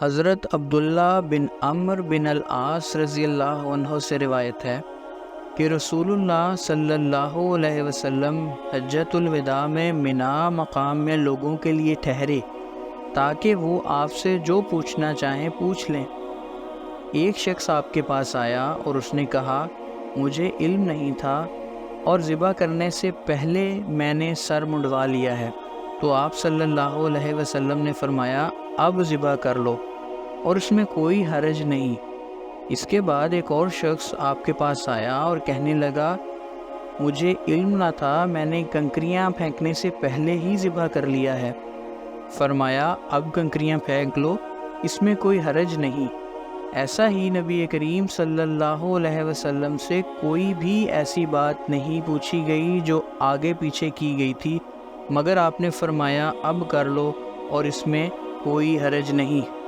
حضرت عبداللہ بن عمرو بن العاص رضی اللہ عنہ سے روایت ہے کہ رسول اللہ صلی اللہ علیہ وسلم حجۃ الوداع میں منا مقام میں لوگوں کے لیے ٹھہرے تاکہ وہ آپ سے جو پوچھنا چاہیں پوچھ لیں۔ ایک شخص آپ کے پاس آیا اور اس نے کہا، مجھے علم نہیں تھا اور ذبح کرنے سے پہلے میں نے سر منڈوا لیا ہے، تو آپ صلی اللہ علیہ وسلم نے فرمایا، اب ذبح کر لو اور اس میں کوئی حرج نہیں۔ اس کے بعد ایک اور شخص آپ کے پاس آیا اور کہنے لگا، مجھے علم نہ تھا، میں نے کنکریاں پھینکنے سے پہلے ہی ذبح کر لیا ہے۔ فرمایا، اب کنکریاں پھینک لو، اس میں کوئی حرج نہیں۔ ایسا ہی نبی کریم صلی اللہ علیہ وسلم سے کوئی بھی ایسی بات نہیں پوچھی گئی جو آگے پیچھے کی گئی تھی، مگر آپ نے فرمایا، اب کر لو اور اس میں کوئی حرج نہیں۔